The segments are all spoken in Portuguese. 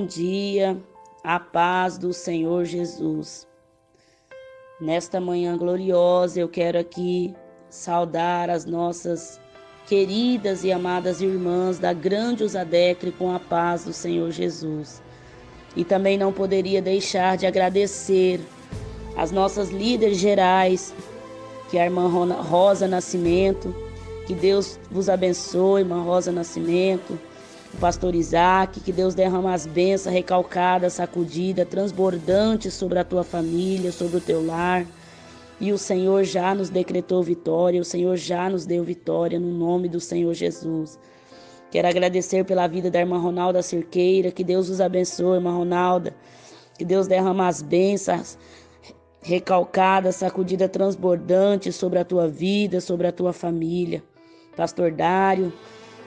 bom dia, a paz do Senhor Jesus. Nesta manhã gloriosa, eu quero aqui saudar as nossas queridas e amadas irmãs da Grande Usadecre com a paz do Senhor Jesus. E também não poderia deixar de agradecer as nossas líderes gerais, que é a irmã Rosa Nascimento, que Deus vos abençoe, irmã Rosa Nascimento, o pastor Isaac, que Deus derrama as bênçãos recalcadas, sacudidas, transbordantes sobre a tua família, sobre o teu lar. E o Senhor já nos decretou vitória, o Senhor já nos deu vitória no nome do Senhor Jesus. Quero agradecer pela vida da irmã Ronalda Cerqueira, que Deus os abençoe, irmã Ronalda, que Deus derrama as bênçãos recalcadas, sacudidas, transbordantes sobre a tua vida, sobre a tua família. Pastor Dário,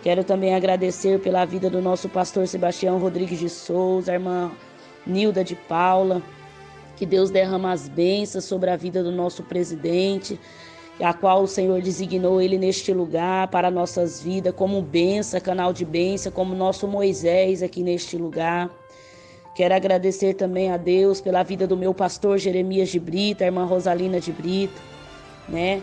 quero também agradecer pela vida do nosso pastor Sebastião Rodrigues de Souza, a irmã Nilda de Paula, que Deus derrama as bênçãos sobre a vida do nosso presidente, a qual o Senhor designou ele neste lugar para nossas vidas, como bênção, canal de bênção, como nosso Moisés aqui neste lugar. Quero agradecer também a Deus pela vida do meu pastor Jeremias de Brito, a irmã Rosalina de Brito, né?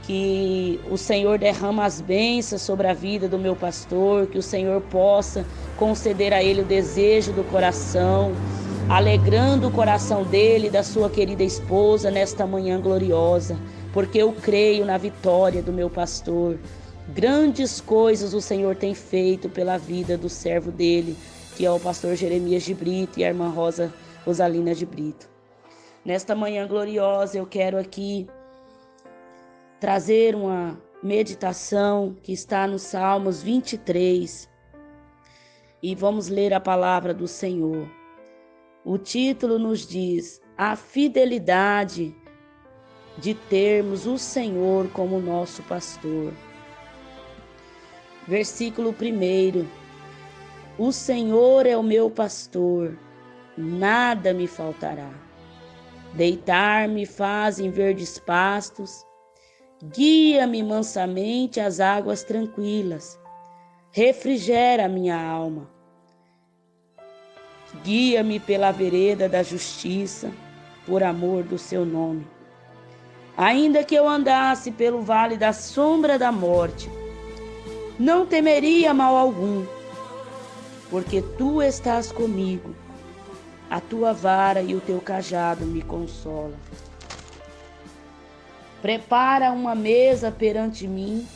Que o Senhor derrama as bênçãos sobre a vida do meu pastor, que o Senhor possa conceder a ele o desejo do coração, alegrando o coração dele e da sua querida esposa nesta manhã gloriosa, porque eu creio na vitória do meu pastor. Grandes coisas o Senhor tem feito pela vida do servo dele, que é o pastor Jeremias de Brito e a irmã Rosalina de Brito. Nesta manhã gloriosa eu quero aqui trazer uma meditação que está no Salmos 23 e vamos ler a palavra do Senhor. O título nos diz: a fidelidade de termos o Senhor como nosso pastor. Versículo 1: o Senhor é o meu pastor, nada me faltará. Deitar-me faz em verdes pastos, guia-me mansamente às águas tranquilas, refrigera a minha alma. Guia-me pela vereda da justiça, por amor do seu nome. Ainda que eu andasse pelo vale da sombra da morte, não temeria mal algum, porque tu estás comigo, a tua vara e o teu cajado me consolam. Prepara uma mesa perante mim,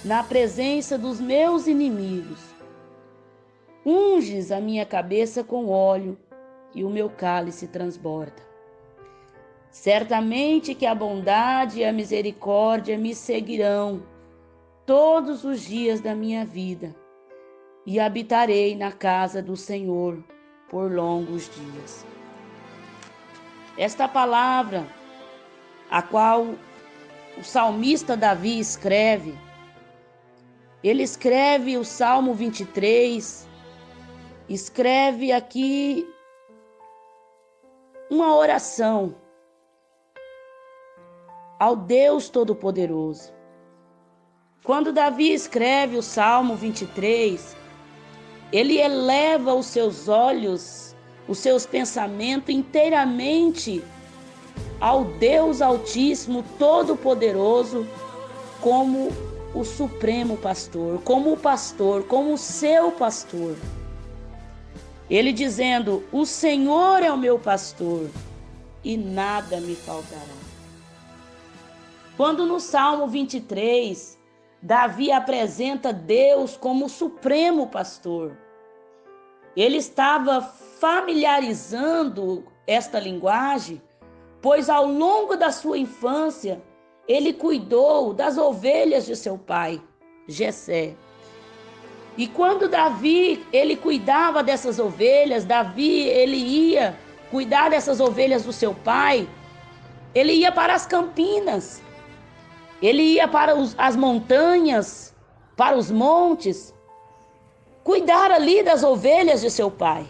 na presença dos meus inimigos. Unges a minha cabeça com óleo e o meu cálice transborda. Certamente que a bondade e a misericórdia me seguirão todos os dias da minha vida, e habitarei na casa do Senhor por longos dias. Esta palavra, a qual o salmista Davi escreve, ele escreve o Salmo 23, escreve aqui uma oração ao Deus Todo-Poderoso. Quando Davi escreve o Salmo 23, ele eleva os seus olhos, os seus pensamentos inteiramente ao Deus Altíssimo, Todo-Poderoso, como o Supremo Pastor, como o pastor, como o seu pastor. Ele dizendo: o Senhor é o meu pastor e nada me faltará. Quando no Salmo 23, Davi apresenta Deus como o Supremo Pastor, ele estava familiarizando esta linguagem, pois ao longo da sua infância, ele cuidou das ovelhas de seu pai, Jessé. E quando Davi, ele cuidava dessas ovelhas, ele ia cuidar dessas ovelhas do seu pai, ele ia para as campinas, ele ia para as montanhas, para os montes, cuidar ali das ovelhas de seu pai.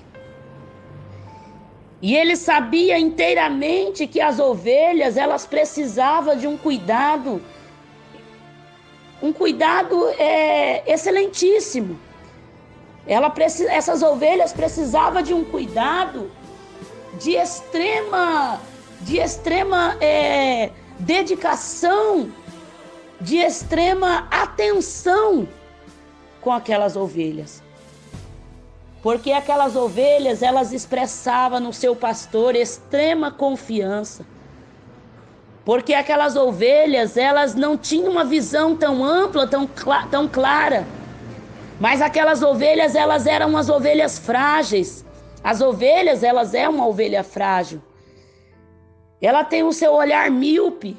E ele sabia inteiramente que as ovelhas, elas precisavam de um cuidado excelentíssimo. Essas ovelhas precisavam de um cuidado de extrema dedicação, de extrema atenção com aquelas ovelhas. Porque aquelas ovelhas, elas expressavam no seu pastor extrema confiança. Porque aquelas ovelhas, elas não tinham uma visão tão ampla, tão clara. Mas aquelas ovelhas, elas eram umas ovelhas frágeis. As ovelhas, elas é uma ovelha frágil. Ela tem o seu olhar míope.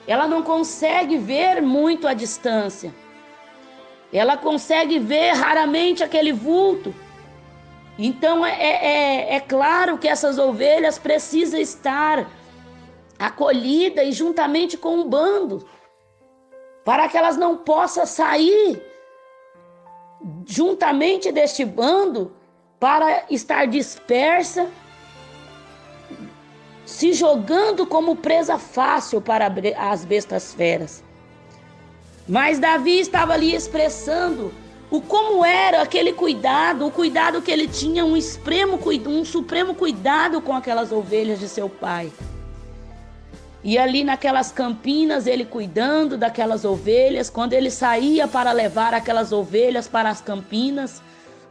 Ela não consegue ver muito à distância. Ela consegue ver raramente aquele vulto. Então é claro que essas ovelhas precisam estar acolhidas e juntamente com o bando, para que elas não possam sair juntamente deste bando para estar dispersa, se jogando como presa fácil para as bestas feras. Mas Davi estava ali expressando como era aquele cuidado, o cuidado que ele tinha, um supremo cuidado com aquelas ovelhas de seu pai. E ali naquelas campinas, ele cuidando daquelas ovelhas, quando ele saía para levar aquelas ovelhas para as campinas,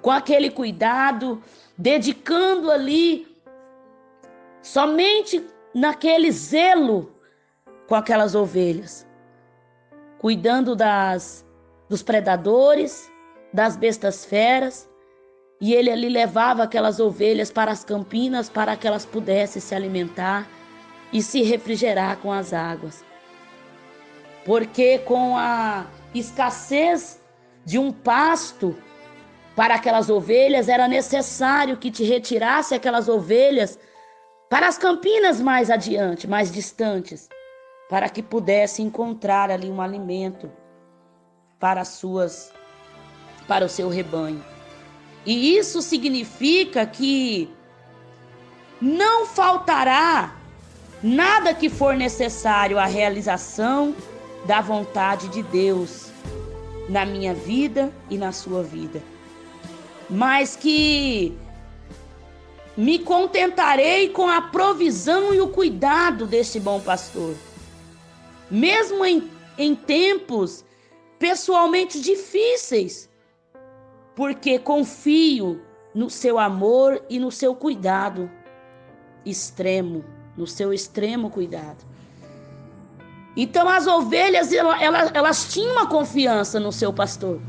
com aquele cuidado, dedicando ali, somente naquele zelo com aquelas ovelhas, cuidando dos predadores, das bestas feras, e ele ali levava aquelas ovelhas para as campinas para que elas pudessem se alimentar e se refrigerar com as águas. Porque com a escassez de um pasto para aquelas ovelhas, era necessário que te retirasse aquelas ovelhas para as campinas mais adiante, mais distantes, para que pudesse encontrar ali um alimento para o seu rebanho. E isso significa que não faltará nada que for necessário à realização da vontade de Deus na minha vida e na sua vida, mas que me contentarei com a provisão e o cuidado deste bom pastor, mesmo em tempos pessoalmente difíceis, porque confio no seu amor e no seu cuidado extremo, no seu extremo cuidado. Então as ovelhas, elas tinham uma confiança no seu pastor.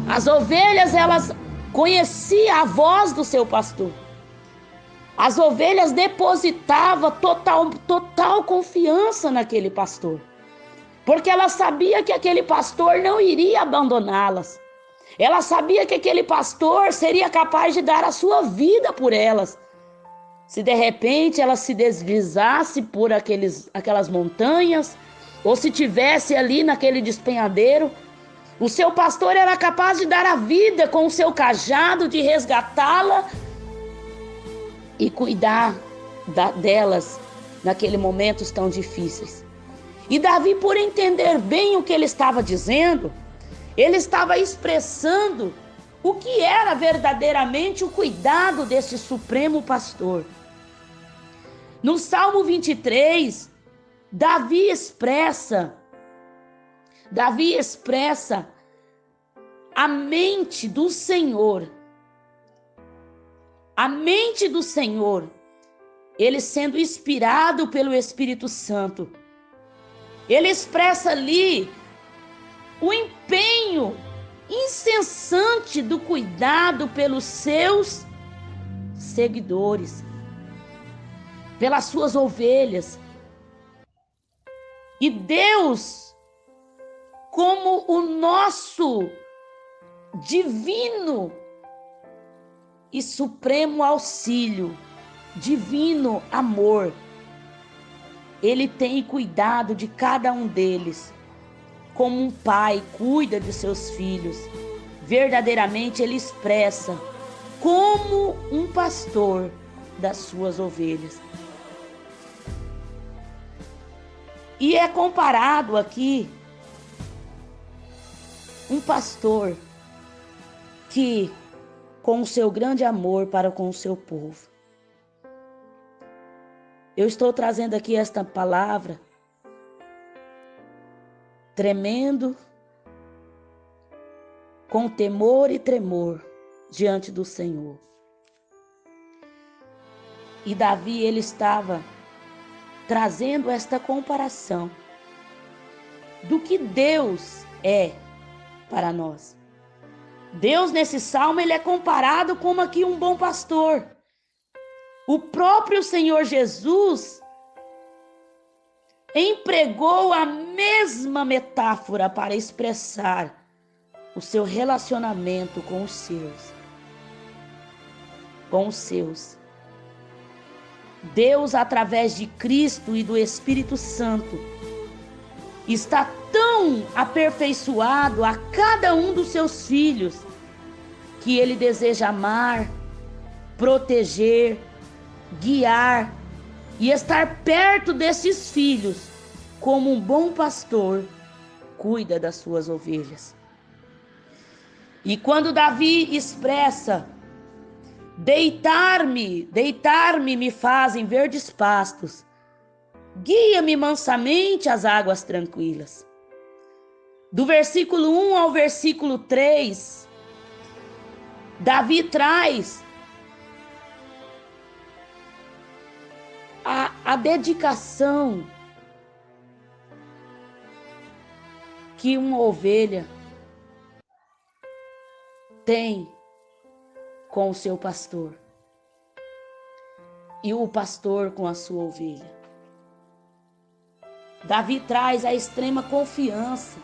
As ovelhas, elas conheciam a voz do seu pastor. As ovelhas depositavam total confiança naquele pastor, porque ela sabia que aquele pastor não iria abandoná-las. Ela sabia que aquele pastor seria capaz de dar a sua vida por elas. Se de repente ela se deslizasse por aquelas montanhas, ou se tivesse ali naquele despenhadeiro, o seu pastor era capaz de dar a vida com o seu cajado, de resgatá-la e cuidar delas naqueles momentos tão difíceis. E Davi, por entender bem o que ele estava dizendo, ele estava expressando o que era verdadeiramente o cuidado desse supremo pastor. No Salmo 23, Davi expressa a mente do Senhor. A mente do Senhor, ele sendo inspirado pelo Espírito Santo, ele expressa ali o empenho incessante do cuidado pelos seus seguidores, pelas suas ovelhas. E Deus, como o nosso divino e supremo auxílio, divino amor, ele tem cuidado de cada um deles, como um pai cuida de seus filhos. Verdadeiramente ele expressa como um pastor das suas ovelhas. E é comparado aqui um pastor que com o seu grande amor para com o seu povo. Eu estou trazendo aqui esta palavra tremendo, com temor e tremor diante do Senhor. E Davi, ele estava trazendo esta comparação do que Deus é para nós. Deus, nesse salmo, ele é comparado como aqui um bom pastor. O próprio Senhor Jesus empregou a mesma metáfora para expressar o seu relacionamento com os seus. Com os seus. Deus, através de Cristo e do Espírito Santo, está tão aperfeiçoado a cada um dos seus filhos que ele deseja amar, proteger, guiar e estar perto desses filhos, como um bom pastor cuida das suas ovelhas. E quando Davi expressa: deitar-me me fazem verdes pastos, guia-me mansamente às águas tranquilas. Do versículo 1 ao versículo 3, Davi traz a dedicação que uma ovelha tem com o seu pastor e o pastor com a sua ovelha. Davi traz a extrema confiança,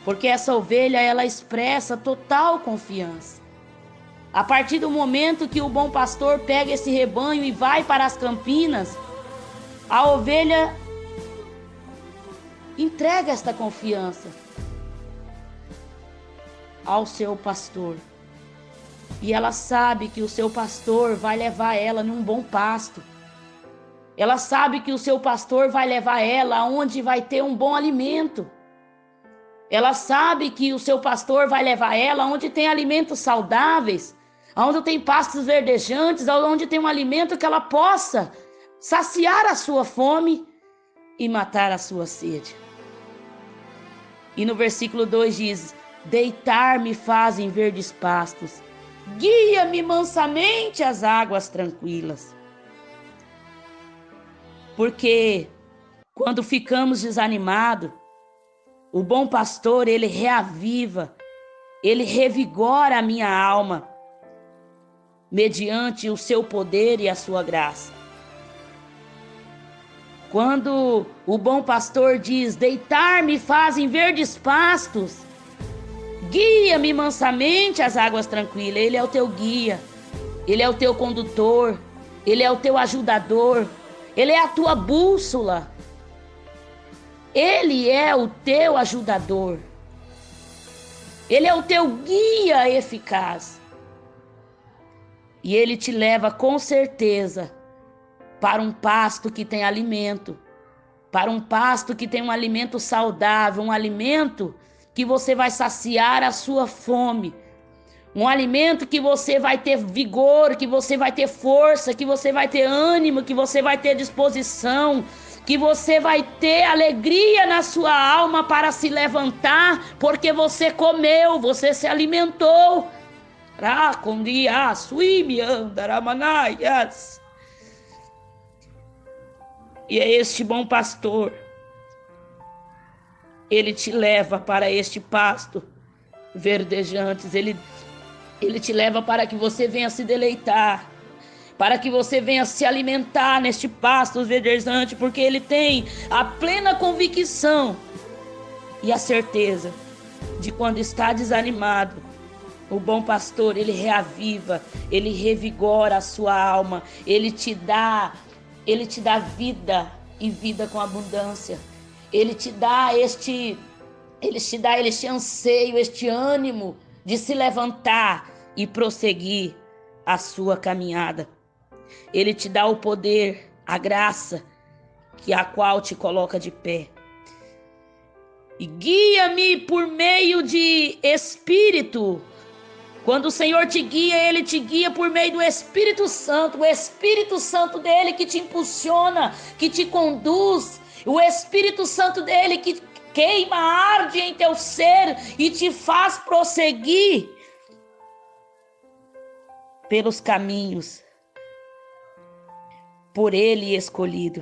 porque essa ovelha, ela expressa total confiança. A partir do momento que o bom pastor pega esse rebanho e vai para as campinas, a ovelha entrega esta confiança ao seu pastor. E ela sabe que o seu pastor vai levar ela num bom pasto. Ela sabe que o seu pastor vai levar ela aonde vai ter um bom alimento. Ela sabe que o seu pastor vai levar ela onde tem alimentos saudáveis, onde tem pastos verdejantes, onde tem um alimento que ela possa saciar a sua fome e matar a sua sede. E no versículo 2 diz: deitar-me fazem verdes pastos, guia-me mansamente às águas tranquilas. Porque quando ficamos desanimados, o bom pastor, ele reaviva, ele revigora a minha alma, mediante o seu poder e a sua graça. Quando o bom pastor diz: deitar-me fazem verdes pastos, guia-me mansamente às águas tranquilas. Ele é o teu guia, ele é o teu condutor, ele é o teu ajudador, ele é a tua bússola, ele é o teu ajudador, ele é o teu guia eficaz. E ele te leva com certeza para um pasto que tem alimento, para um pasto que tem um alimento saudável, um alimento que você vai saciar a sua fome, um alimento que você vai ter vigor, que você vai ter força, que você vai ter ânimo, que você vai ter disposição, que você vai ter alegria na sua alma para se levantar, porque você comeu, você se alimentou. E é este bom pastor, ele te leva para este pasto verdejantes, ele te leva para que você venha se deleitar, para que você venha se alimentar neste pasto verdejante, porque ele tem a plena convicção e a certeza de quando está desanimado, o bom pastor, ele reaviva, ele revigora a sua alma, ele te dá vida e vida com abundância. Ele te dá este anseio, este ânimo de se levantar e prosseguir a sua caminhada. Ele te dá o poder, a graça, a qual te coloca de pé. E guia-me por meio de espírito Quando o Senhor te guia, Ele te guia por meio do Espírito Santo. O Espírito Santo dele que te impulsiona, que te conduz. O Espírito Santo dele que queima, arde em teu ser e te faz prosseguir pelos caminhos por Ele escolhido,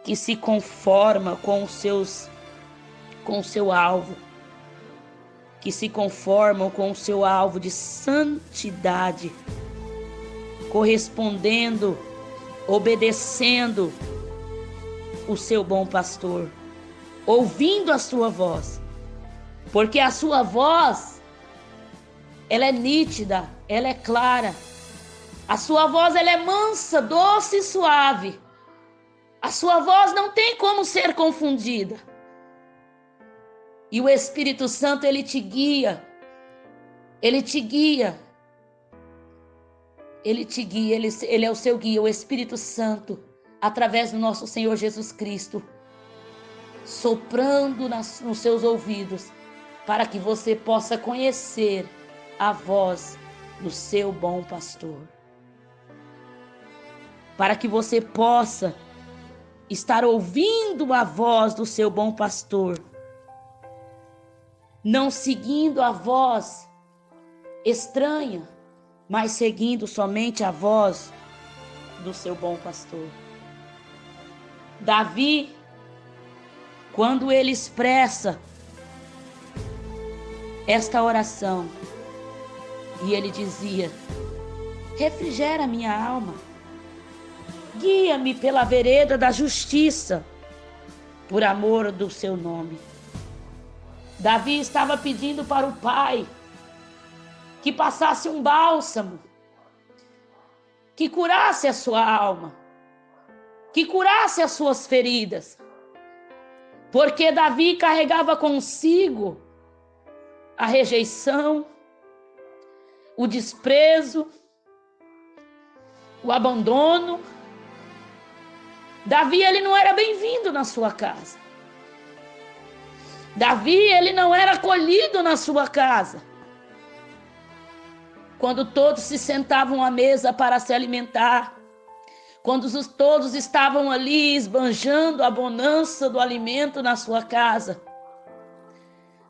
que se conforma com o seu alvo, que se conformam com o seu alvo de santidade, correspondendo, obedecendo o seu bom pastor, ouvindo a sua voz, porque a sua voz, ela é nítida, ela é clara, a sua voz ela é mansa, doce e suave, a sua voz não tem como ser confundida. E o Espírito Santo, ele te guia, ele te guia, ele é o seu guia, o Espírito Santo, através do nosso Senhor Jesus Cristo, soprando nos seus ouvidos, para que você possa conhecer a voz do seu bom pastor. Para que você possa estar ouvindo a voz do seu bom pastor, não seguindo a voz estranha, mas seguindo somente a voz do seu bom pastor. Davi, quando ele expressa esta oração, e ele dizia: refrigera minha alma, guia-me pela vereda da justiça, por amor do seu nome. Davi estava pedindo para o Pai que passasse um bálsamo, que curasse a sua alma, que curasse as suas feridas, porque Davi carregava consigo a rejeição, o desprezo, o abandono. Davi, ele não era bem-vindo na sua casa. Davi, ele não era acolhido na sua casa. Quando todos se sentavam à mesa para se alimentar, quando todos estavam ali esbanjando a bonança do alimento na sua casa,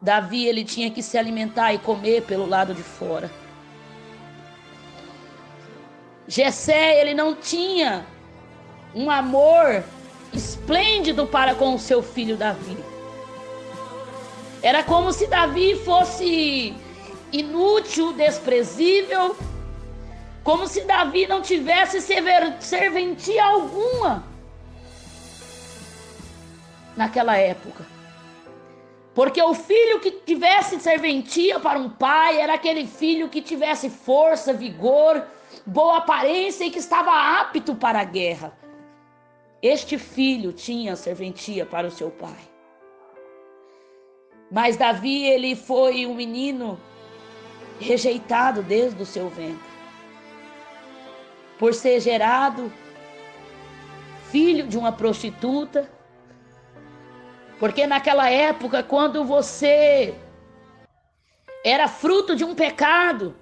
Davi, ele tinha que se alimentar e comer pelo lado de fora. Jessé, ele não tinha um amor esplêndido para com o seu filho Davi. Era como se Davi fosse inútil, desprezível, como se Davi não tivesse serventia alguma naquela época. Porque o filho que tivesse serventia para um pai era aquele filho que tivesse força, vigor, boa aparência e que estava apto para a guerra. Este filho tinha serventia para o seu pai. Mas Davi, ele foi um menino rejeitado desde o seu ventre, por ser gerado filho de uma prostituta. Porque naquela época, quando você era fruto de um pecado,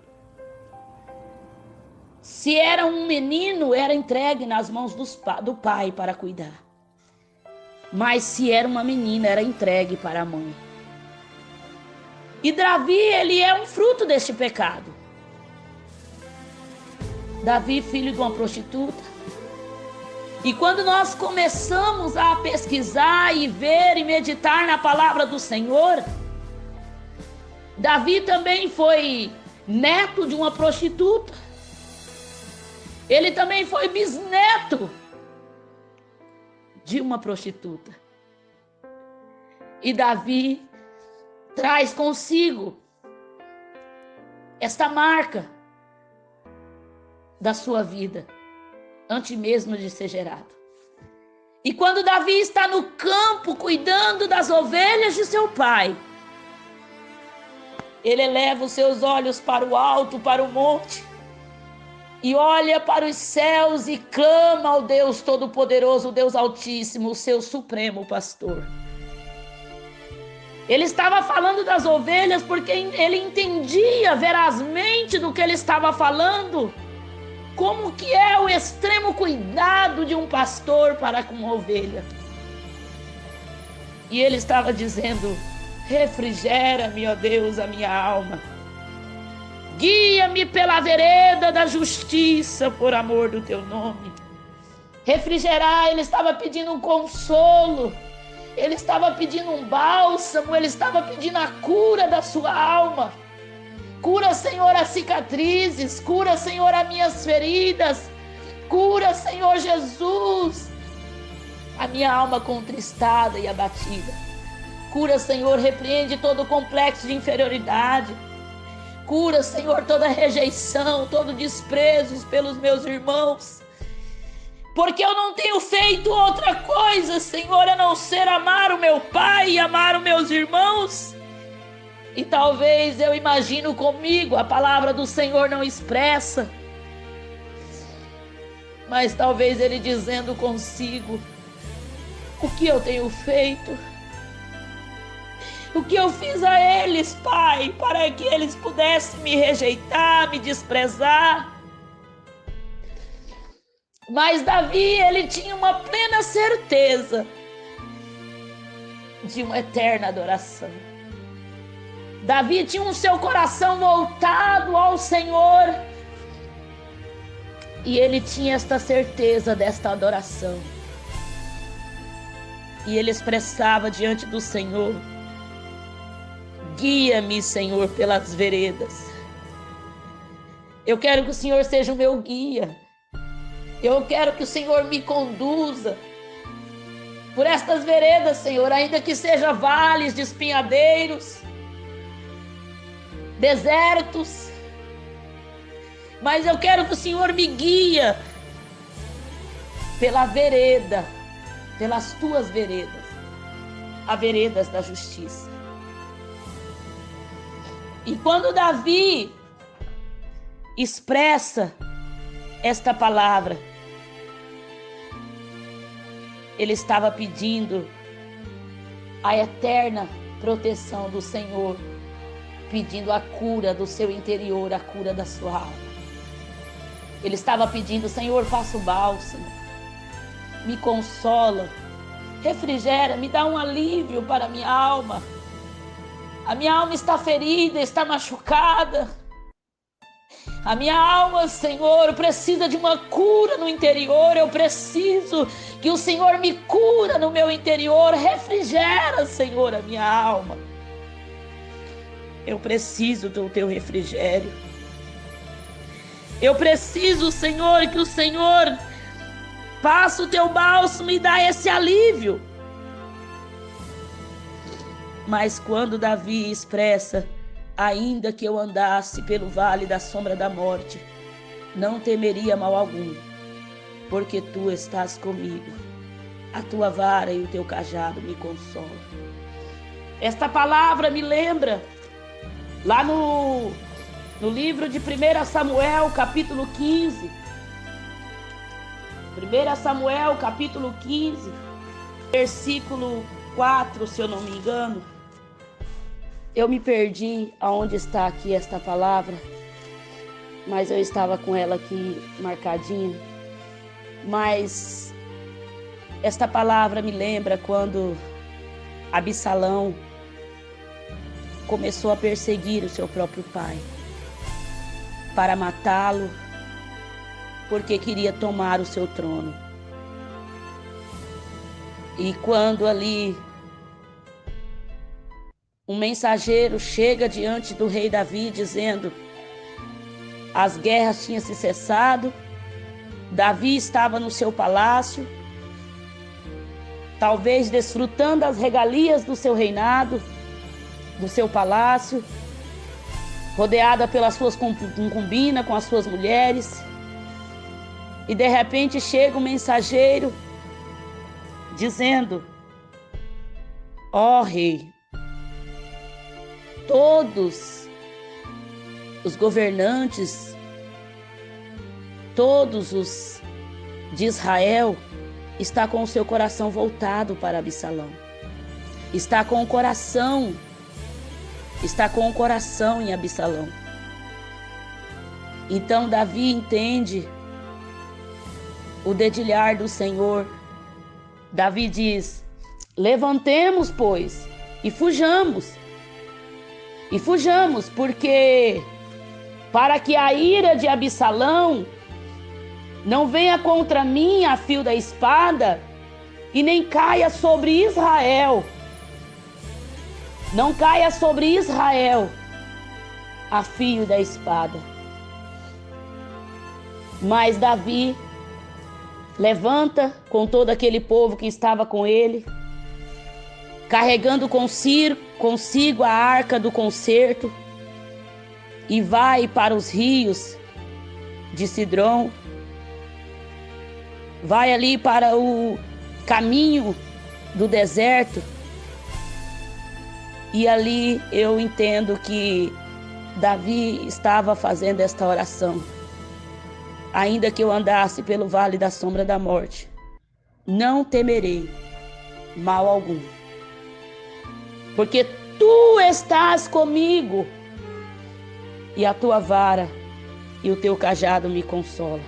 se era um menino, era entregue nas mãos do pai para cuidar. Mas se era uma menina, era entregue para a mãe. E Davi, ele é um fruto deste pecado. Davi, filho de uma prostituta. E quando nós começamos a pesquisar e ver e meditar na palavra do Senhor, Davi também foi neto de uma prostituta. Ele também foi bisneto de uma prostituta. E Davi traz consigo esta marca da sua vida, antes mesmo de ser gerado. E quando Davi está no campo cuidando das ovelhas de seu pai, ele eleva os seus olhos para o alto, para o monte, e olha para os céus e clama ao Deus Todo-Poderoso, o Deus Altíssimo, o seu supremo pastor. Ele estava falando das ovelhas porque ele entendia verazmente do que ele estava falando, como que é o extremo cuidado de um pastor para com uma ovelha. E ele estava dizendo: refrigera-me, ó Deus, a minha alma. Guia-me pela vereda da justiça, por amor do teu nome. Refrigerar, ele estava pedindo um consolo. Ele estava pedindo um bálsamo, ele estava pedindo a cura da sua alma. Cura, Senhor, as cicatrizes, cura, Senhor, as minhas feridas. Cura, Senhor Jesus, a minha alma contristada e abatida. Cura, Senhor, repreende todo o complexo de inferioridade. Cura, Senhor, toda rejeição, todo desprezo pelos meus irmãos. Porque eu não tenho feito outra coisa, Senhor, a não ser amar o meu Pai e amar os meus irmãos. E talvez eu imagino comigo, a palavra do Senhor não expressa, mas talvez ele dizendo consigo: o que eu tenho feito? O que eu fiz a eles, Pai, para que eles pudessem me rejeitar, me desprezar? Mas Davi, ele tinha uma plena certeza de uma eterna adoração. Davi tinha o seu coração voltado ao Senhor. E ele tinha esta certeza desta adoração. E ele expressava diante do Senhor: guia-me, Senhor, pelas veredas. Eu quero que o Senhor seja o meu guia. Eu quero que o Senhor me conduza por estas veredas, Senhor, ainda que sejam vales de espinhadeiros, desertos. Mas eu quero que o Senhor me guia pela vereda, pelas tuas veredas, as veredas da justiça. E quando Davi expressa esta palavra, ele estava pedindo a eterna proteção do Senhor, pedindo a cura do seu interior, a cura da sua alma. Ele estava pedindo: Senhor, faça o bálsamo, me consola, refrigera, me dá um alívio para a minha alma. A minha alma está ferida, está machucada. A minha alma, Senhor, precisa de uma cura no interior. Eu preciso que o Senhor me cura no meu interior. Refrigera, Senhor, a minha alma. Eu preciso do teu refrigério. Eu preciso, Senhor, que o Senhor faça o teu bálsamo e dá esse alívio. Mas quando Davi expressa: ainda que eu andasse pelo vale da sombra da morte, não temeria mal algum, porque tu estás comigo. A tua vara e o teu cajado me consolam. Esta palavra me lembra lá no livro de 1 Samuel, capítulo 15. 1 Samuel, capítulo 15, versículo 4, se eu não me engano. Eu me perdi aonde está aqui esta palavra, mas eu estava com ela aqui marcadinha. Mas esta palavra me lembra quando Absalão começou a perseguir o seu próprio pai para matá-lo, porque queria tomar o seu trono. E quando ali um mensageiro chega diante do rei Davi dizendo: as guerras tinham se cessado, Davi estava no seu palácio, talvez desfrutando as regalias do seu reinado, do seu palácio, rodeada pelas suas concubinas, com as suas mulheres. E de repente chega um mensageiro dizendo: ó rei, todos os governantes, todos os de Israel está com o seu coração voltado para Absalão. está com o coração em Absalão. Então Davi entende o dedilhar do Senhor. Davi diz: levantemos, pois, e fujamos, porque para que a ira de Absalão não venha contra mim a fio da espada, e nem caia sobre Israel. Não caia sobre Israel a fio da espada. Mas Davi levanta com todo aquele povo que estava com ele, carregando consigo a arca do concerto, e vai para os rios de Cidrom, vai ali para o caminho do deserto. E ali eu entendo que Davi estava fazendo esta oração: ainda que eu andasse pelo vale da sombra da morte, não temerei mal algum, porque tu estás comigo, e a tua vara e o teu cajado me consolam.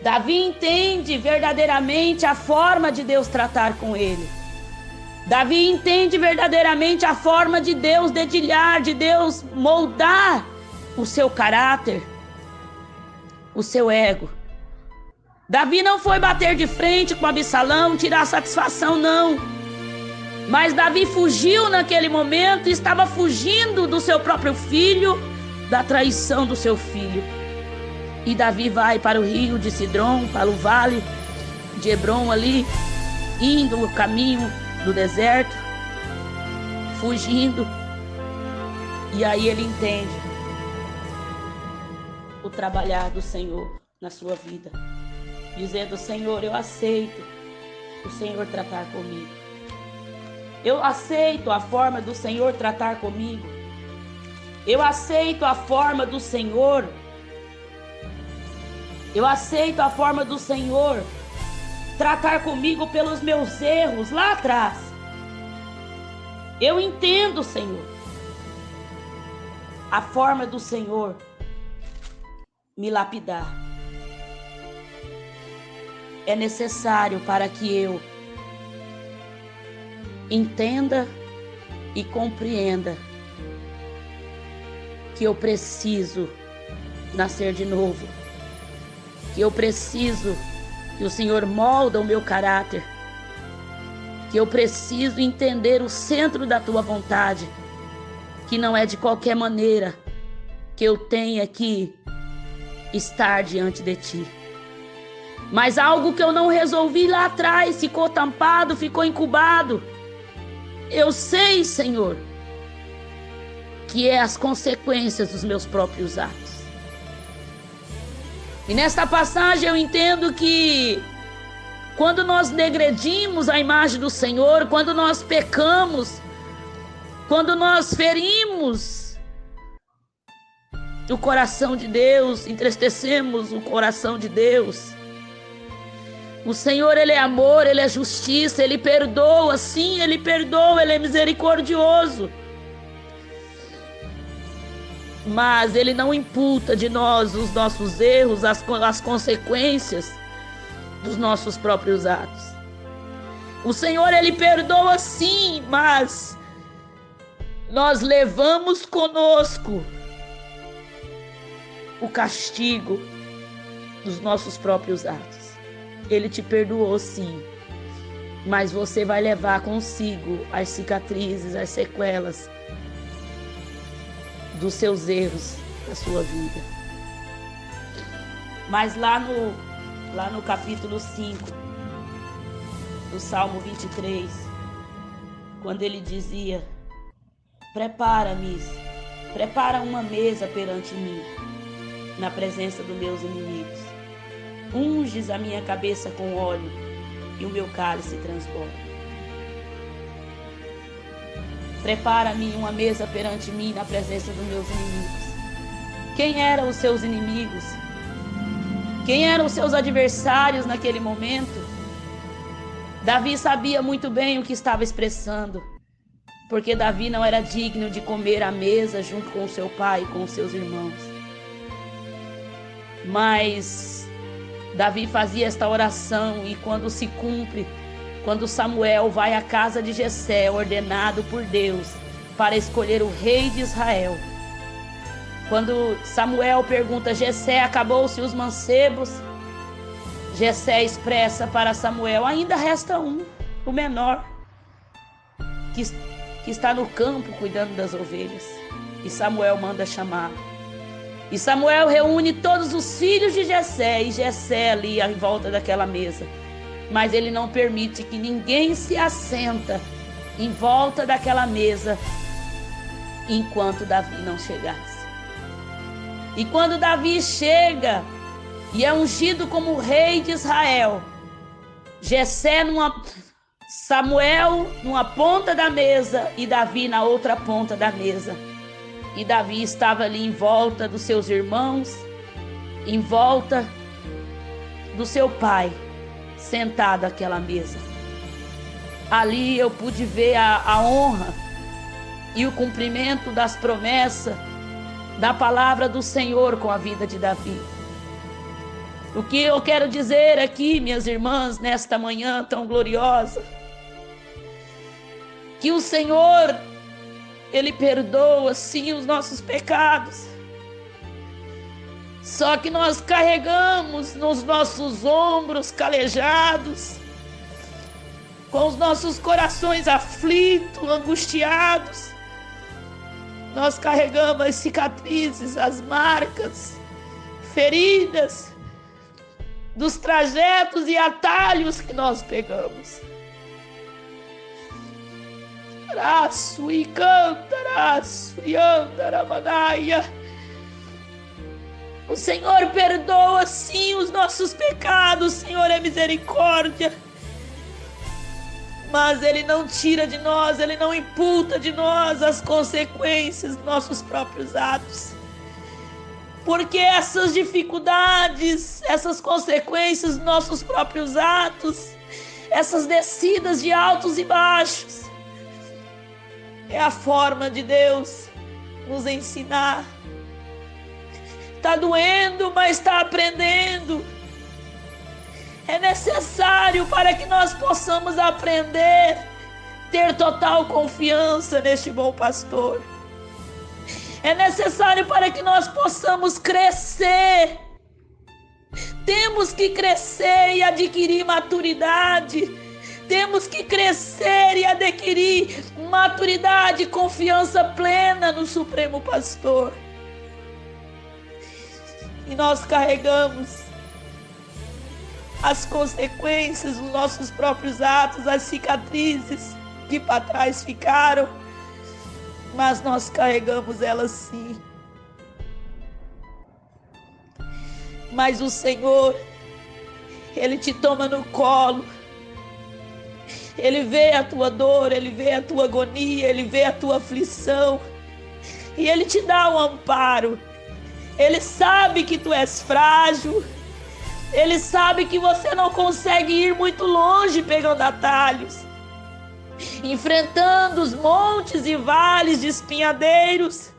Davi entende verdadeiramente a forma de Deus tratar com ele. Davi entende verdadeiramente a forma de Deus dedilhar, de Deus moldar o seu caráter, o seu ego. Davi não foi bater de frente com Absalão, tirar satisfação, não. Mas Davi fugiu naquele momento, estava fugindo do seu próprio filho, da traição do seu filho. E Davi vai para o rio de Cidrom, para o vale de Hebron ali, indo o caminho do deserto, fugindo. E aí ele entende o trabalhar do Senhor na sua vida, dizendo: Senhor, eu aceito o Senhor tratar comigo. Eu aceito a forma do Senhor tratar comigo. Eu aceito a forma do Senhor. Eu aceito a forma do Senhor tratar comigo pelos meus erros lá atrás. Eu entendo, Senhor, a forma do Senhor me lapidar. É necessário para que eu entenda e compreenda que eu preciso nascer de novo, que eu preciso que o Senhor molda o meu caráter, que eu preciso entender o centro da tua vontade, que não é de qualquer maneira que eu tenha que estar diante de ti, mas algo que eu não resolvi lá atrás, ficou tampado, ficou incubado. Eu sei, Senhor, que é as consequências dos meus próprios atos. E nesta passagem eu entendo que quando nós degredimos a imagem do Senhor, quando nós pecamos, quando nós ferimos o coração de Deus, entristecemos o coração de Deus, o Senhor, Ele é amor, Ele é justiça, Ele perdoa, sim, Ele perdoa, Ele é misericordioso. Mas Ele não imputa de nós os nossos erros, as consequências dos nossos próprios atos. O Senhor, Ele perdoa sim, mas nós levamos conosco o castigo dos nossos próprios atos. Ele te perdoou sim, mas você vai levar consigo as cicatrizes, as sequelas dos seus erros da sua vida. Mas lá no capítulo 5 do Salmo 23, quando ele dizia: prepara uma mesa perante mim, na presença dos meus inimigos. Unges a minha cabeça com óleo e o meu cálice transborda. Prepara-me uma mesa perante mim na presença dos meus inimigos. Quem eram os seus inimigos? Quem eram os seus adversários naquele momento? Davi sabia muito bem o que estava expressando, porque Davi não era digno de comer à mesa junto com seu pai e com seus irmãos. Mas Davi fazia esta oração, e quando se cumpre, quando Samuel vai à casa de Jessé, ordenado por Deus para escolher o rei de Israel, quando Samuel pergunta: Jessé, acabou-se os mancebos? Jessé expressa para Samuel: ainda resta um, o menor, que está no campo cuidando das ovelhas. E Samuel manda chamar. E Samuel reúne todos os filhos de Jessé, e Jessé ali em volta daquela mesa. Mas ele não permite que ninguém se assenta em volta daquela mesa enquanto Davi não chegasse. E quando Davi chega e é ungido como rei de Israel, Samuel numa ponta da mesa e Davi na outra ponta da mesa. E Davi estava ali em volta dos seus irmãos, em volta do seu pai, sentado àquela mesa. Ali eu pude ver a honra e o cumprimento das promessas da palavra do Senhor com a vida de Davi. O que eu quero dizer aqui, minhas irmãs, nesta manhã tão gloriosa, que o Senhor, Ele perdoa sim os nossos pecados. Só que nós carregamos nos nossos ombros calejados, com os nossos corações aflitos, angustiados. Nós carregamos as cicatrizes, as marcas, feridas dos trajetos e atalhos que nós pegamos. Raço e cantaraço e andaramanaia. O Senhor perdoa sim os nossos pecados, o Senhor é misericórdia. Mas Ele não tira de nós, Ele não imputa de nós as consequências dos nossos próprios atos. Porque essas dificuldades, essas consequências dos nossos próprios atos, essas descidas de altos e baixos, é a forma de Deus nos ensinar. Está doendo, mas está aprendendo. É necessário para que nós possamos aprender, ter total confiança neste bom pastor. É necessário para que nós possamos crescer. Temos que crescer e adquirir maturidade. Temos que crescer e adquirir maturidade e confiança plena no Supremo Pastor. E nós carregamos as consequências dos nossos próprios atos, as cicatrizes que para trás ficaram, mas nós carregamos elas sim. Mas o Senhor, Ele te toma no colo. Ele vê a tua dor, Ele vê a tua agonia, Ele vê a tua aflição. E Ele te dá um amparo. Ele sabe que tu és frágil. Ele sabe que você não consegue ir muito longe pegando atalhos, enfrentando os montes e vales de espinhadeiros,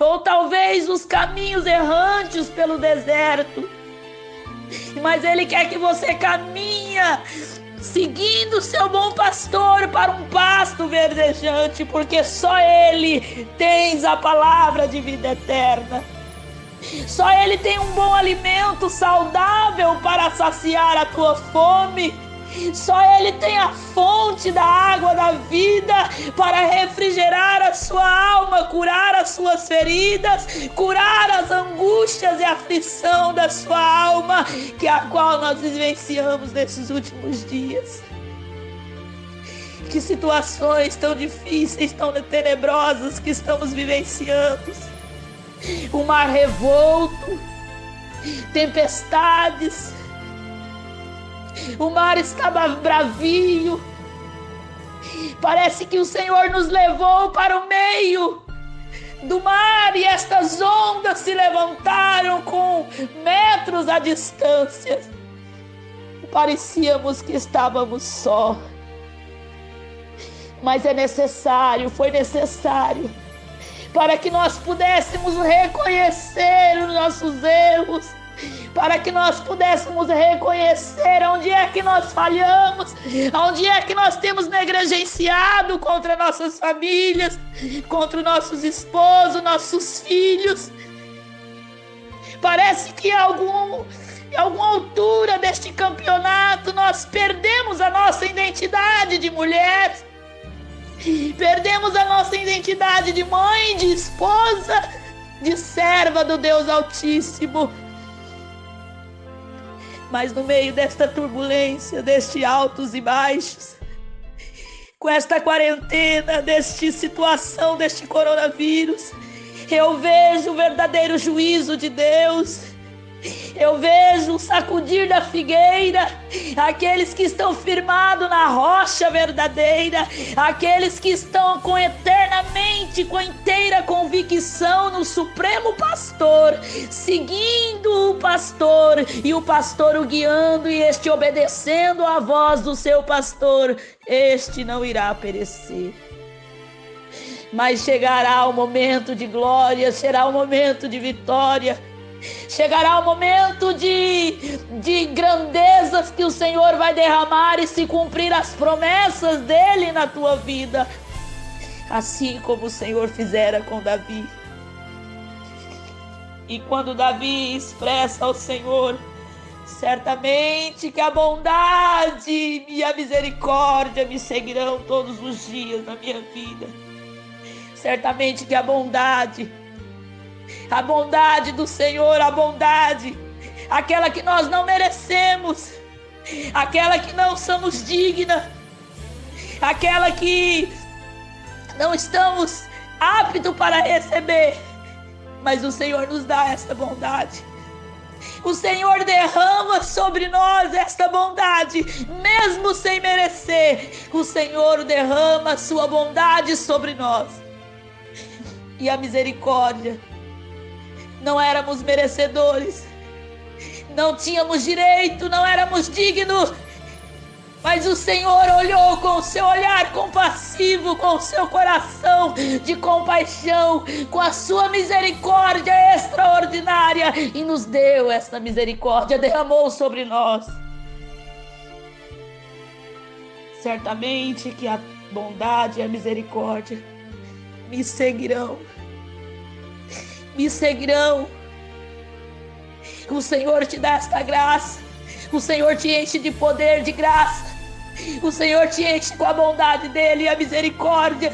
ou talvez os caminhos errantes pelo deserto. Mas Ele quer que você caminha seguindo o seu bom pastor para um pasto verdejante, porque só Ele tem a palavra de vida eterna. Só Ele tem um bom alimento saudável para saciar a tua fome. Só Ele tem a fonte da água da vida para refrigerar a sua alma, curar as suas feridas, curar as angústias e a aflição da sua alma, que a qual nós vivenciamos nesses últimos dias. Que situações tão difíceis, tão tenebrosas que estamos vivenciando. O mar revolto, tempestades, o mar estava bravio. Parece que o Senhor nos levou para o meio do mar e estas ondas se levantaram com metros à distância. parecíamos que estávamos só. Mas foi necessário, para que nós pudéssemos reconhecer os nossos erros, para que nós pudéssemos reconhecer onde é que nós falhamos, onde é que nós temos negligenciado contra nossas famílias, contra nossos esposos, nossos filhos. Parece que em alguma altura deste campeonato nós perdemos a nossa identidade de mulher, perdemos a nossa identidade de mãe, de esposa, de serva do Deus Altíssimo. Mas no meio desta turbulência, deste altos e baixos, com esta quarentena, desta situação, deste coronavírus, eu vejo o verdadeiro juízo de Deus. Eu vejo o sacudir da figueira, aqueles que estão firmados na rocha verdadeira, aqueles que estão eternamente, com inteira convicção no Supremo Pastor, seguindo o pastor, e o pastor o guiando, e este obedecendo à voz do seu pastor, este não irá perecer. Mas chegará o momento de glória, será o momento de vitória, chegará o momento de grandezas que o Senhor vai derramar e se cumprir as promessas dele na tua vida, assim como o Senhor fizera com Davi. E quando Davi expressa ao Senhor: certamente que a bondade e a misericórdia me seguirão todos os dias da minha vida. Certamente que a bondade do Senhor, a bondade, aquela que nós não merecemos, aquela que não somos dignas, aquela que não estamos aptos para receber, mas o Senhor nos dá essa bondade. O Senhor derrama sobre nós esta bondade, mesmo sem merecer. O Senhor derrama a sua bondade sobre nós. E a misericórdia, não éramos merecedores, não tínhamos direito, não éramos dignos, mas o Senhor olhou com o seu olhar compassivo, com o seu coração de compaixão, com a sua misericórdia extraordinária, e nos deu essa misericórdia, derramou sobre nós. Certamente que a bondade e a misericórdia me seguirão. O Senhor te dá esta graça, o Senhor te enche de poder, de graça, o Senhor te enche com a bondade dele e a misericórdia,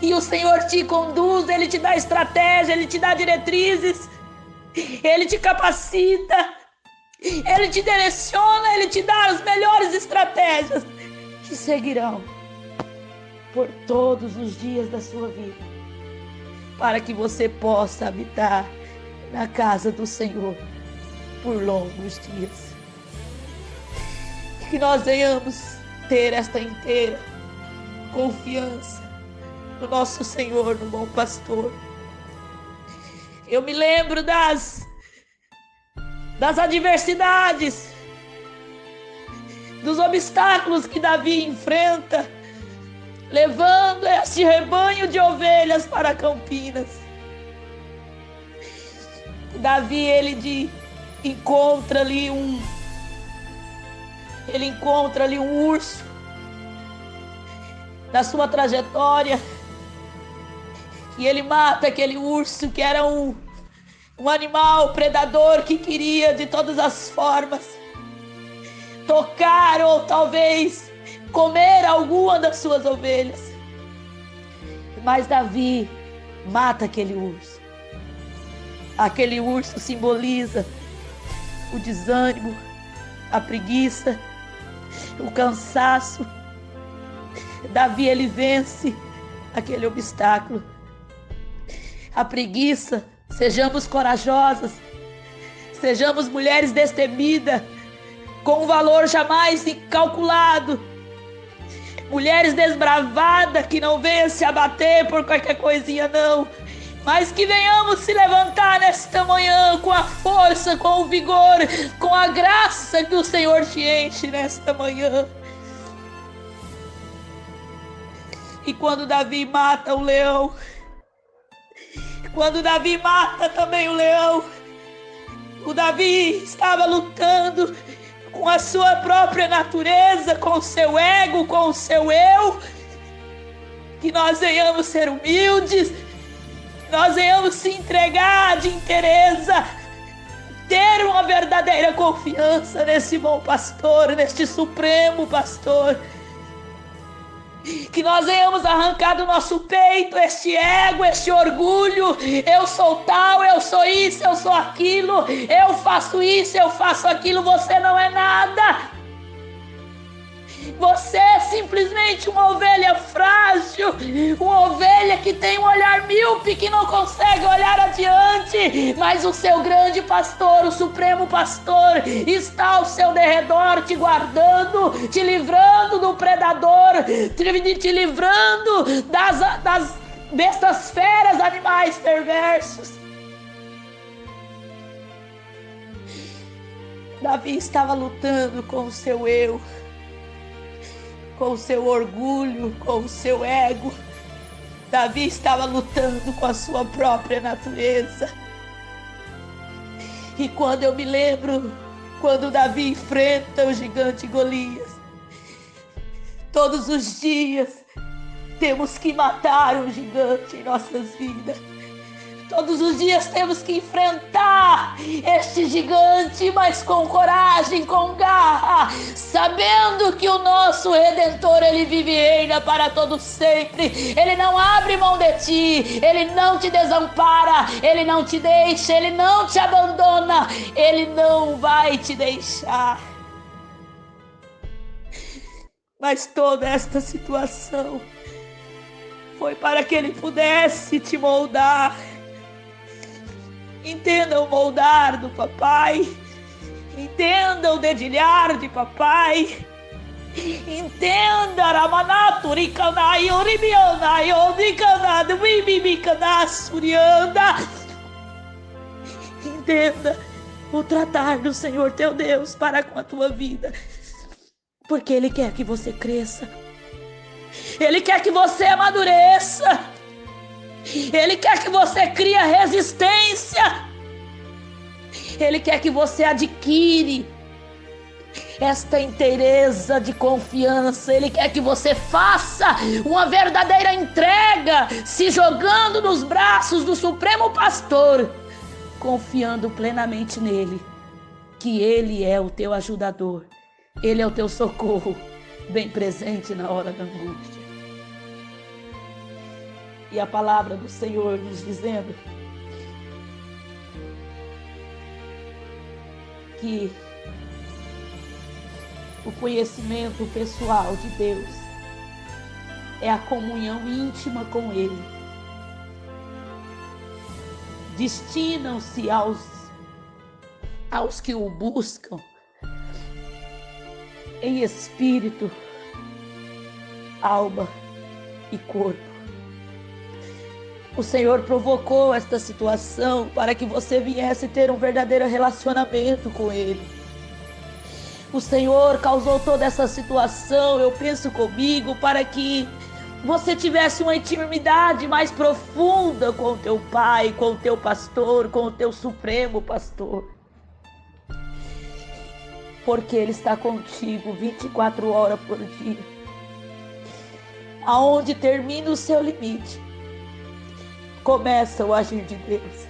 e o Senhor te conduz, ele te dá estratégia, ele te dá diretrizes, ele te capacita, ele te direciona, ele te dá as melhores estratégias que seguirão por todos os dias da sua vida, para que você possa habitar na casa do Senhor por longos dias. Que nós venhamos ter esta inteira confiança no nosso Senhor, no bom pastor. Eu me lembro das adversidades, dos obstáculos que Davi enfrenta, levando este rebanho de ovelhas para Campinas. Davi, ele encontra ali um urso na sua trajetória, e ele mata aquele urso, que era um animal predador que queria de todas as formas tocar ou talvez comer alguma das suas ovelhas. Mas Davi mata aquele urso. Aquele urso simboliza o desânimo, a preguiça, o cansaço. Davi, ele vence aquele obstáculo. A preguiça, sejamos corajosas, sejamos mulheres destemidas, com um valor jamais incalculado. Mulheres desbravadas, que não venham se abater por qualquer coisinha, não. mas que venhamos se levantar nesta manhã com a força, com o vigor, com a graça que o Senhor te enche nesta manhã. E quando Davi mata o leão, quando Davi mata também o leão, o Davi estava lutando com a sua própria natureza, com o seu ego, com o seu eu. Que nós venhamos ser humildes, nós venhamos se entregar de inteireza, ter uma verdadeira confiança nesse bom pastor, neste supremo pastor. Que nós venhamos arrancar do nosso peito este ego, este orgulho. Eu sou tal, eu sou isso, eu sou aquilo, eu faço isso, eu faço aquilo. Você não é nada. Você é simplesmente uma ovelha frágil, uma ovelha que tem um olhar míope, que não consegue olhar adiante, mas o seu grande pastor, o supremo pastor, está ao seu derredor, te guardando, te livrando do predador, te livrando das bestas feras, animais perversos. Davi estava lutando com o seu eu, com o seu orgulho, com o seu ego. Davi estava lutando com a sua própria natureza. E quando eu me lembro, quando Davi enfrenta o gigante Golias, todos os dias temos que matar um gigante em nossas vidas. Todos os dias temos que enfrentar este gigante, mas com coragem, com garra, sabendo que o nosso Redentor, ele vive e reina para todo sempre. Ele não abre mão de ti, ele não te desampara, ele não te deixa, ele não te abandona, ele não vai te deixar. Mas toda esta situação foi para que ele pudesse te moldar. Entenda o moldar do papai, entenda o dedilhar de papai, entenda Ramanato Rikanai Oribionai Odikanado Bibibikana Surianda. Entenda o tratar do Senhor teu Deus para com a tua vida, porque Ele quer que você cresça, Ele quer que você amadureça, Ele quer que você crie resistência, Ele quer que você adquire esta inteireza de confiança. Ele quer que você faça uma verdadeira entrega, se jogando nos braços do Supremo Pastor, confiando plenamente nele, que Ele é o teu ajudador, Ele é o teu socorro, bem presente na hora da angústia. E a palavra do Senhor nos dizendo que o conhecimento pessoal de Deus é a comunhão íntima com Ele. Destinam-se aos que o buscam em espírito, alma e corpo. O Senhor provocou esta situação para que você viesse ter um verdadeiro relacionamento com Ele. O Senhor causou toda essa situação, eu penso comigo, para que você tivesse uma intimidade mais profunda com o teu Pai, com o teu pastor, com o teu supremo pastor. Porque Ele está contigo 24 horas por dia. Aonde termina o seu limite, começa o agir de Deus.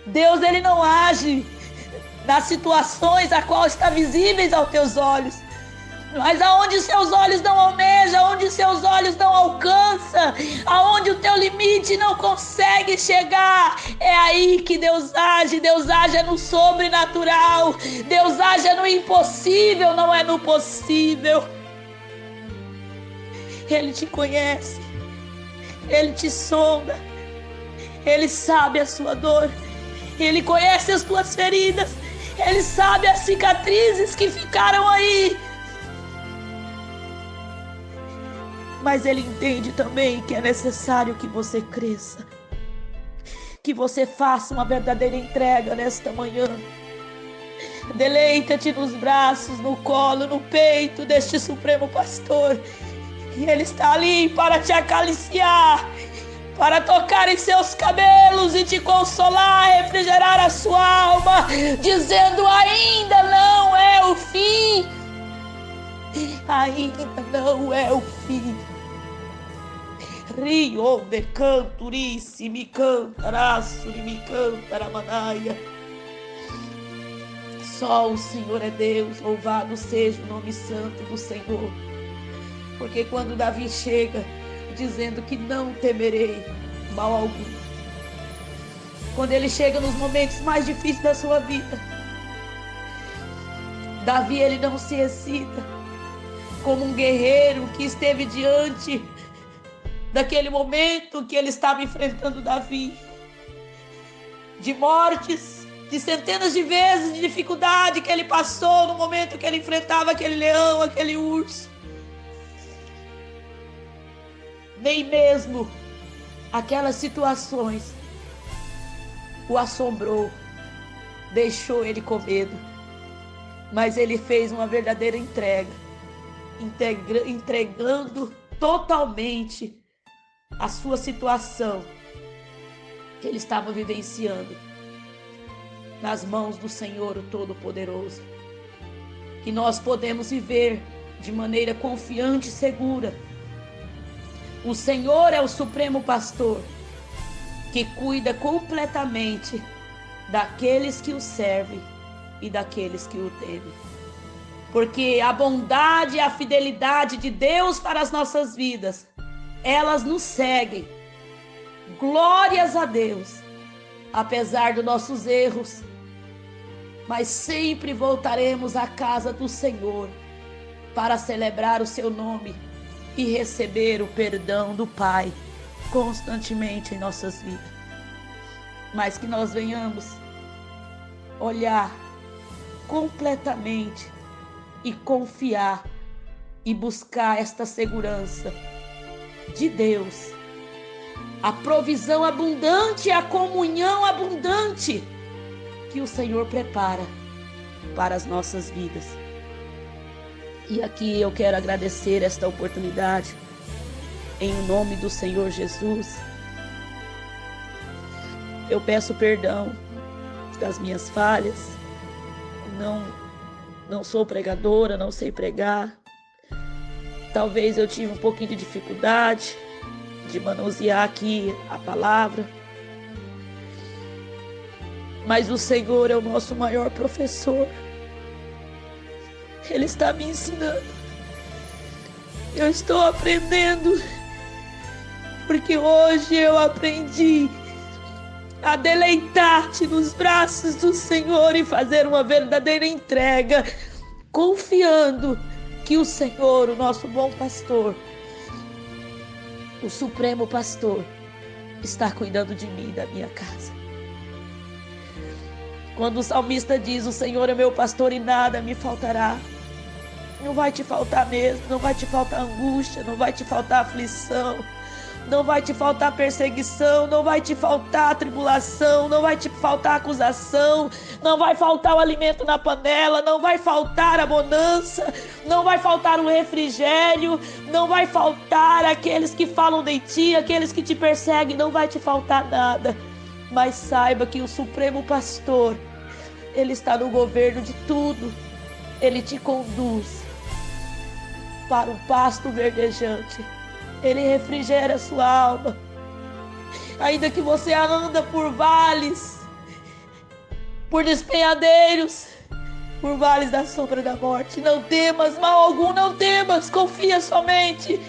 Deus, Ele não age nas situações a qual está visíveis aos teus olhos, mas aonde seus olhos não almejam, aonde seus olhos não alcançam, aonde o teu limite não consegue chegar, é aí que Deus age. Deus age no sobrenatural, Deus age no impossível, não é no possível. Ele te conhece, Ele te sonda, Ele sabe a sua dor, Ele conhece as tuas feridas, Ele sabe as cicatrizes que ficaram aí. Mas Ele entende também que é necessário que você cresça. que você faça uma verdadeira entrega nesta manhã. Deleita-te nos braços, no colo, no peito deste Supremo Pastor. E Ele está ali para te acariciar, para tocar em seus cabelos e te consolar, refrigerar a sua alma, dizendo: ainda não é o fim. Ainda não é o fim. Rio de canturice, me cantaraço, me cantaramanaia. Só o Senhor é Deus, louvado seja o nome santo do Senhor. Porque quando Davi chega dizendo que não temerei mal algum, quando ele chega nos momentos mais difíceis da sua vida, Davi, ele não se excita como um guerreiro que esteve diante daquele momento que ele estava enfrentando Davi, de mortes, de centenas de vezes, de dificuldade que ele passou no momento que ele enfrentava aquele leão, aquele urso. Nem mesmo aquelas situações o assombrou, deixou ele com medo, mas ele fez uma verdadeira entrega, entregando totalmente a sua situação que ele estava vivenciando nas mãos do Senhor, o Todo-Poderoso. Que nós podemos viver de maneira confiante e segura. O Senhor é o Supremo Pastor, que cuida completamente daqueles que o servem e daqueles que o temem. Porque a bondade e a fidelidade de Deus para as nossas vidas, elas nos seguem. Glórias a Deus, apesar dos nossos erros, mas sempre voltaremos à casa do Senhor para celebrar o seu nome e receber o perdão do Pai constantemente em nossas vidas. Mas que nós venhamos olhar completamente e confiar e buscar esta segurança de Deus, a provisão abundante, a comunhão abundante que o Senhor prepara para as nossas vidas. E aqui eu quero agradecer esta oportunidade em nome do Senhor Jesus. Eu peço perdão das minhas falhas. Não sou pregadora, não sei pregar. Talvez eu tive um pouquinho de dificuldade de manusear aqui a palavra. Mas o Senhor é o nosso maior professor. Ele está me ensinando. Eu estou aprendendo. Porque hoje eu aprendi a deleitar-te nos braços do Senhor e fazer uma verdadeira entrega, confiando que o Senhor, o nosso bom pastor, o Supremo Pastor, está cuidando de mim e da minha casa. Quando o salmista diz: o Senhor é meu pastor e nada me faltará, não vai te faltar mesmo, não vai te faltar angústia, não vai te faltar aflição, não vai te faltar perseguição, não vai te faltar tribulação, não vai te faltar acusação, não vai faltar o alimento na panela, não vai faltar a bonança, não vai faltar o refrigério, não vai faltar aqueles que falam de ti, aqueles que te perseguem, não vai te faltar nada. Mas saiba que o Supremo Pastor, Ele está no governo de tudo. Ele te conduz para um pasto verdejante. Ele refrigera a sua alma. Ainda que você anda por vales, por despenhadeiros, por vales da sombra da morte, não temas mal algum, não temas, confia somente,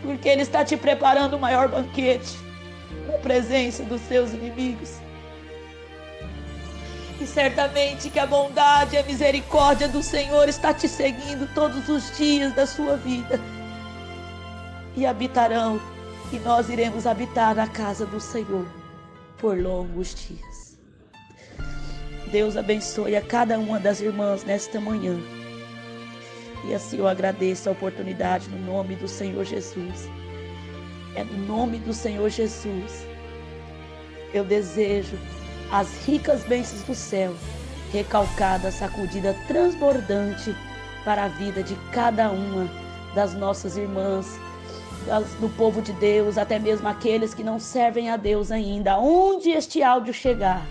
porque Ele está te preparando o maior banquete na presença dos seus inimigos. E certamente que a bondade e a misericórdia do Senhor está te seguindo todos os dias da sua vida. E habitarão, e nós iremos habitar na casa do Senhor por longos dias. Deus abençoe a cada uma das irmãs nesta manhã. E assim eu agradeço a oportunidade no nome do Senhor Jesus. É no nome do Senhor Jesus eu desejo as ricas bênçãos do céu, recalcada, sacudida, transbordante para a vida de cada uma das nossas irmãs, do povo de Deus, até mesmo aqueles que não servem a Deus ainda, onde este áudio chegar,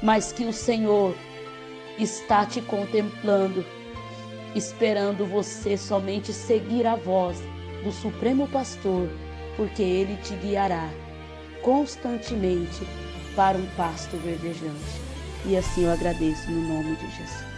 mas que o Senhor está te contemplando, esperando você somente seguir a voz do Supremo Pastor, porque Ele te guiará constantemente para um pasto verdejante. E assim eu agradeço no nome de Jesus.